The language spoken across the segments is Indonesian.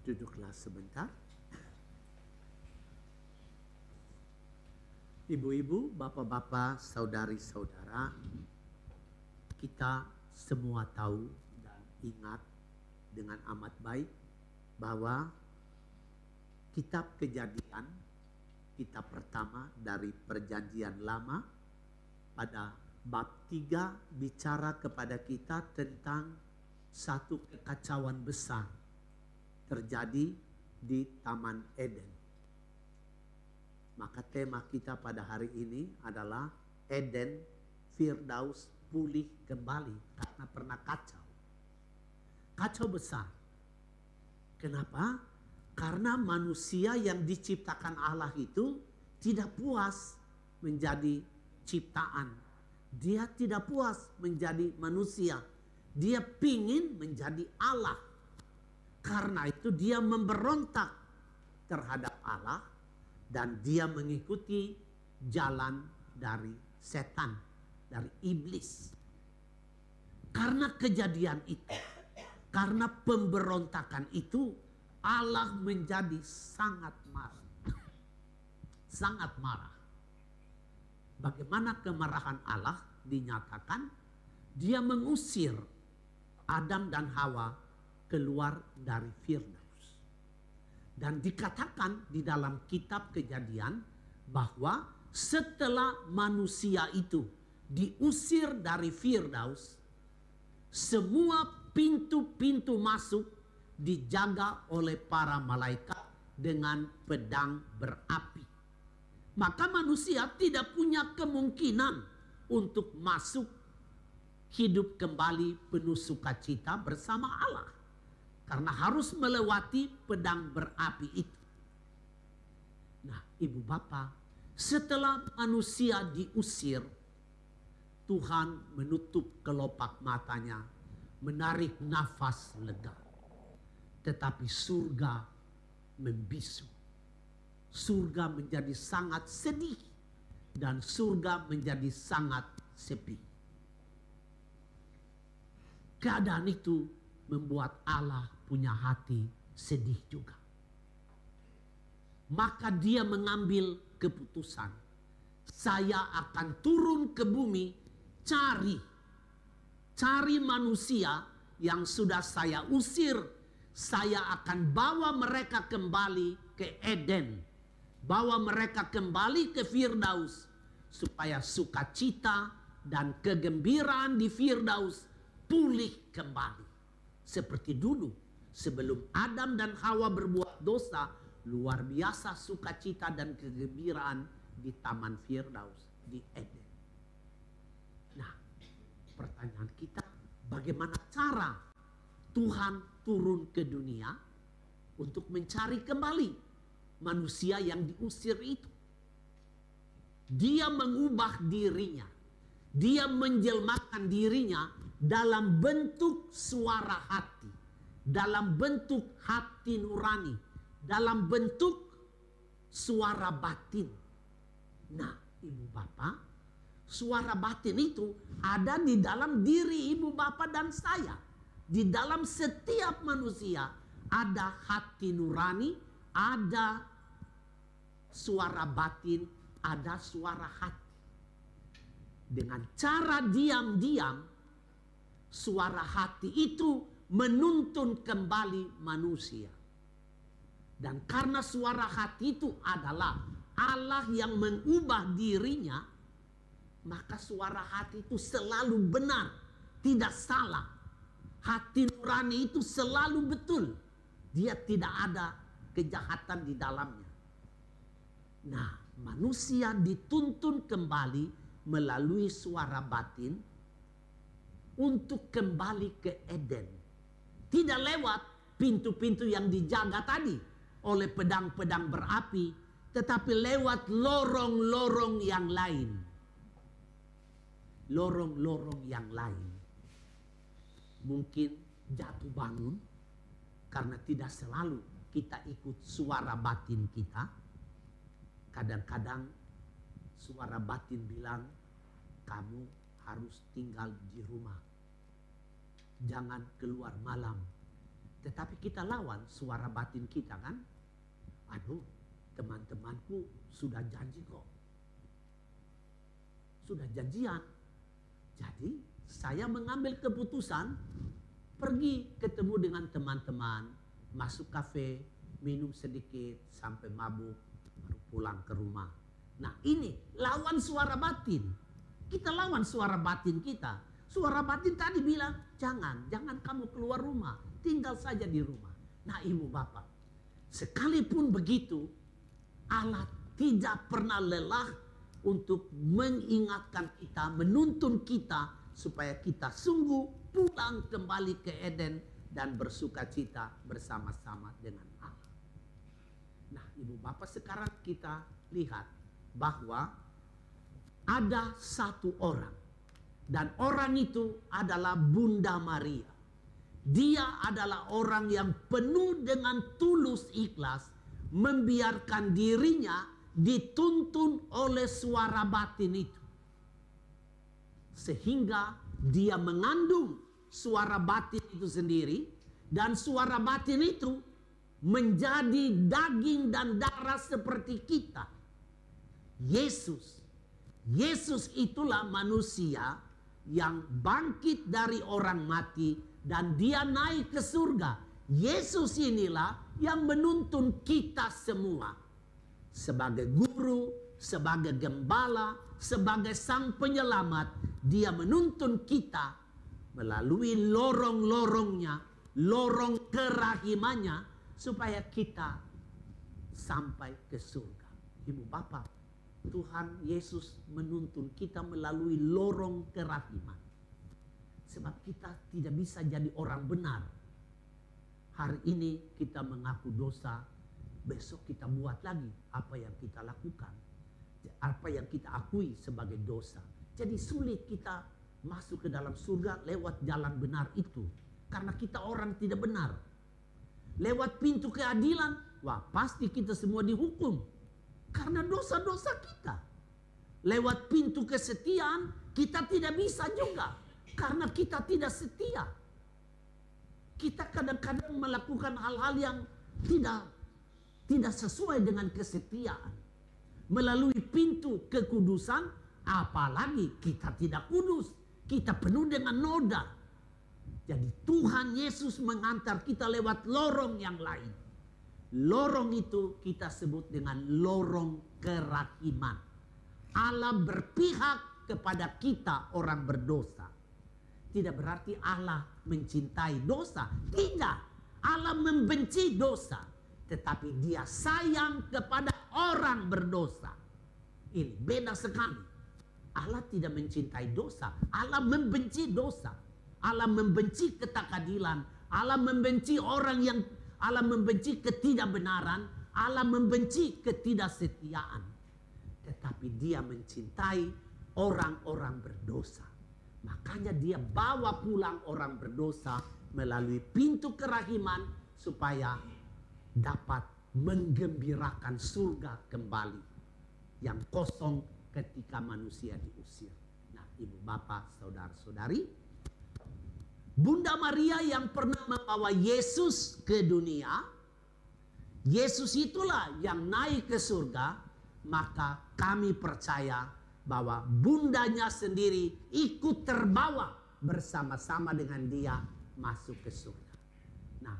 Duduklah sebentar. Ibu-ibu, bapak-bapak, saudari-saudara, kita semua tahu dan ingat dengan amat baik bahwa kitab Kejadian, kitab pertama dari Perjanjian Lama, pada bab 3 bicara kepada kita tentang satu kekacauan besar terjadi di Taman Eden. Maka tema kita pada hari ini adalah Eden, Firdaus pulih kembali karena pernah kacau. Kacau besar. Kenapa? Karena manusia yang diciptakan Allah itu tidak puas menjadi ciptaan. Dia tidak puas menjadi manusia. Dia pingin menjadi Allah. Karena itu dia memberontak terhadap Allah dan dia mengikuti jalan dari setan, dari iblis. Karena kejadian itu, karena pemberontakan itu, Allah menjadi sangat marah. Sangat marah. Bagaimana kemarahan Allah dinyatakan? Dia mengusir Adam dan Hawa keluar dari Firdaus. Dan dikatakan di dalam kitab Kejadian bahwa setelah manusia itu diusir dari Firdaus, semua pintu-pintu masuk dijaga oleh para malaikat dengan pedang berapi. Maka manusia tidak punya kemungkinan untuk masuk hidup kembali penuh sukacita bersama Allah. Karena harus melewati pedang berapi itu. Nah, ibu bapak, setelah manusia diusir, Tuhan menutup kelopak matanya, menarik nafas lega. Tetapi surga membisu. Surga menjadi sangat sedih dan surga menjadi sangat sepi. Keadaan itu membuat Allah punya hati sedih juga. Maka dia mengambil keputusan. Saya akan turun ke bumi cari manusia yang sudah saya usir. Saya akan bawa mereka kembali ke Eden. Bawa mereka kembali ke Firdaus. Supaya sukacita dan kegembiraan di Firdaus pulih kembali. Seperti dulu, sebelum Adam dan Hawa berbuat dosa, luar biasa sukacita dan kegembiraan di Taman Firdaus, di Eden. Nah, pertanyaan kita, bagaimana cara Tuhan turun ke dunia untuk mencari kembali manusia yang diusir itu? Dia mengubah dirinya. Dia menjelmakan dirinya dalam bentuk suara hati, dalam bentuk hati nurani, dalam bentuk suara batin. Nah, ibu bapak, suara batin itu ada di dalam diri ibu bapak dan saya. Di dalam setiap manusia ada hati nurani, ada suara batin, ada suara hati. Dengan cara diam-diam, suara hati itu menuntun kembali manusia. Dan karena suara hati itu adalah Allah yang mengubah dirinya, maka suara hati itu selalu benar, tidak salah. Hati nurani itu selalu betul. Dia tidak ada kejahatan di dalamnya. Nah, manusia dituntun kembali melalui suara batin untuk kembali ke Eden. Tidak lewat pintu-pintu yang dijaga tadi oleh pedang-pedang berapi, tetapi lewat lorong-lorong yang lain. Lorong-lorong yang lain. Mungkin jatuh bangun karena tidak selalu kita ikut suara batin kita. Kadang-kadang suara batin bilang, kamu harus tinggal di rumah. Jangan keluar malam. Tetapi kita lawan suara batin kita kan. Aduh, teman-temanku sudah janji kok. Sudah janjian. Jadi saya mengambil keputusan pergi ketemu dengan teman-teman, masuk kafe, minum sedikit sampai mabuk, baru pulang ke rumah. Nah ini lawan suara batin. Kita lawan suara batin kita. Suara batin tadi bilang, jangan kamu keluar rumah, tinggal saja di rumah. Nah ibu bapak, sekalipun begitu, Allah tidak pernah lelah untuk mengingatkan kita, menuntun kita supaya kita sungguh pulang kembali ke Eden dan bersuka cita bersama-sama dengan Allah. Nah ibu bapak, sekarang kita lihat bahwa ada satu orang, dan orang itu adalah Bunda Maria. Dia adalah orang yang penuh dengan tulus ikhlas membiarkan dirinya dituntun oleh suara batin itu. Sehingga dia mengandung suara batin itu sendiri. Dan suara batin itu menjadi daging dan darah seperti kita. Yesus itulah manusia yang bangkit dari orang mati dan dia naik ke surga. Yesus inilah yang menuntun kita semua. Sebagai guru, sebagai gembala, sebagai sang penyelamat, dia menuntun kita melalui lorong-lorongnya, lorong kerahimannya, supaya kita sampai ke surga. Ibu bapak, Tuhan Yesus menuntun kita melalui lorong kerahiman. Sebab kita tidak bisa jadi orang benar. Hari ini kita mengaku dosa, besok kita buat lagi apa yang kita lakukan, apa yang kita akui sebagai dosa. Jadi sulit kita masuk ke dalam surga lewat jalan benar itu. Karena kita orang tidak benar. Lewat pintu keadilan, wah pasti kita semua dihukum. Karena dosa-dosa kita. Lewat pintu kesetiaan, kita tidak bisa juga. Karena kita tidak setia. Kita kadang-kadang melakukan hal-hal yang tidak sesuai dengan kesetiaan. Melalui pintu kekudusan, apalagi kita tidak kudus. Kita penuh dengan noda. Jadi Tuhan Yesus mengantar kita lewat lorong yang lain. Lorong itu kita sebut dengan lorong kerahiman. Allah berpihak kepada kita orang berdosa. Tidak berarti Allah mencintai dosa. Tidak. Allah membenci dosa. Tetapi dia sayang kepada orang berdosa. Ini beda sekali. Allah tidak mencintai dosa. Allah membenci dosa. Allah membenci ketakadilan. Allah membenci orang yang, Allah membenci ketidakbenaran. Allah membenci ketidaksetiaan. Tetapi dia mencintai orang-orang berdosa. Makanya dia bawa pulang orang berdosa melalui pintu kerahiman supaya dapat menggembirakan surga kembali yang kosong ketika manusia diusir. Nah, ibu bapak, saudara-saudari, Bunda Maria yang pernah membawa Yesus ke dunia, Yesus itulah yang naik ke surga, maka kami percaya bahwa bundanya sendiri ikut terbawa bersama-sama dengan dia masuk ke surga. Nah,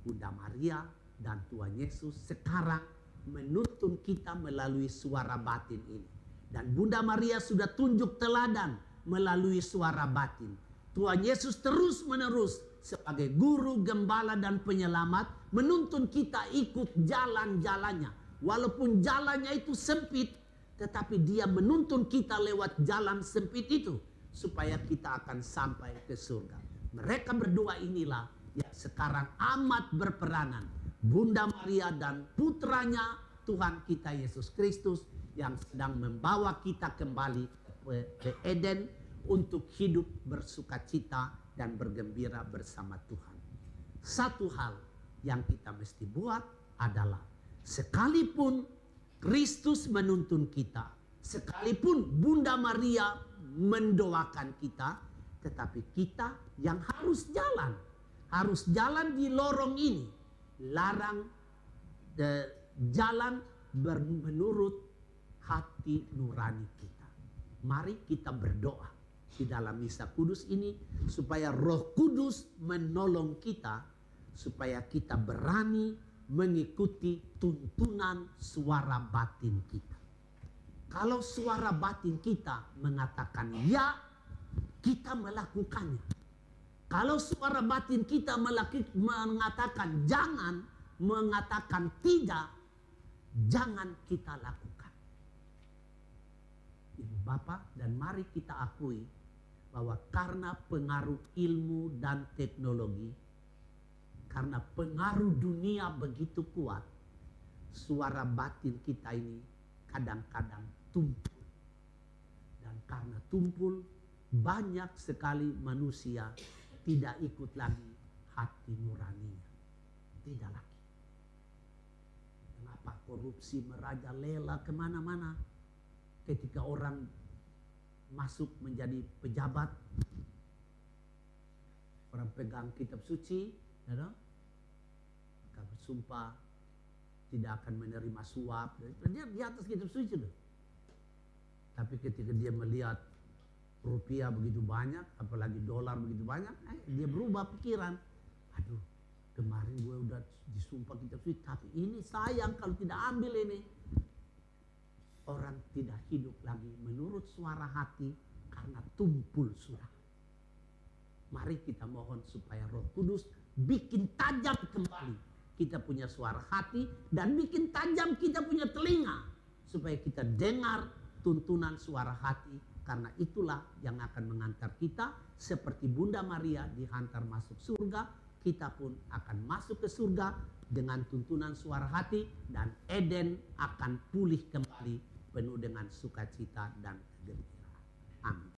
Bunda Maria dan Tuhan Yesus sekarang menuntun kita melalui suara batin ini. Dan Bunda Maria sudah tunjuk teladan melalui suara batin. Tuhan Yesus terus menerus sebagai guru, gembala dan penyelamat menuntun kita ikut jalan-jalannya. Walaupun jalannya itu sempit, tetapi dia menuntun kita lewat jalan sempit itu supaya kita akan sampai ke surga. Mereka berdua inilah yang sekarang amat berperanan. Bunda Maria dan putranya Tuhan kita Yesus Kristus yang sedang membawa kita kembali ke Eden untuk hidup bersukacita dan bergembira bersama Tuhan. Satu hal yang kita mesti buat adalah sekalipun Kristus menuntun kita, sekalipun Bunda Maria mendoakan kita, tetapi kita yang harus jalan. harus jalan di lorong ini. Larang jalan menurut hati nurani kita. Mari kita berdoa di dalam misa kudus ini supaya Roh Kudus menolong kita, supaya kita berani mengikuti tuntunan suara batin kita. Kalau suara batin kita mengatakan ya, kita melakukannya. Kalau suara batin kita mengatakan jangan, mengatakan tidak, jangan kita lakukan. Ibu Bapak, dan mari kita akui bahwa karena pengaruh ilmu dan teknologi, karena pengaruh dunia begitu kuat, suara batin kita ini kadang-kadang tumpul. Dan karena tumpul, banyak sekali manusia tidak ikut lagi hati nuraninya. Tidak lagi. Kenapa korupsi merajalela kemana-mana? Ketika orang masuk menjadi pejabat, orang pegang kitab suci, maka bersumpah tidak akan menerima suap. Dia di atas kitab suci loh. Tapi ketika dia melihat rupiah begitu banyak, apalagi dolar begitu banyak, dia berubah pikiran. Aduh, kemarin gue udah disumpah kitab suci, tapi ini sayang kalau tidak ambil ini. Orang tidak hidup lagi menurut suara hati karena tumpul sudah. Mari kita mohon supaya Roh Kudus bikin tajam kembali kita punya suara hati, dan bikin tajam kita punya telinga supaya kita dengar tuntunan suara hati, karena itulah yang akan mengantar kita seperti Bunda Maria dihantar masuk surga. Kita pun akan masuk ke surga dengan tuntunan suara hati, dan Eden akan pulih kembali penuh dengan sukacita dan kegembiraan. Amin.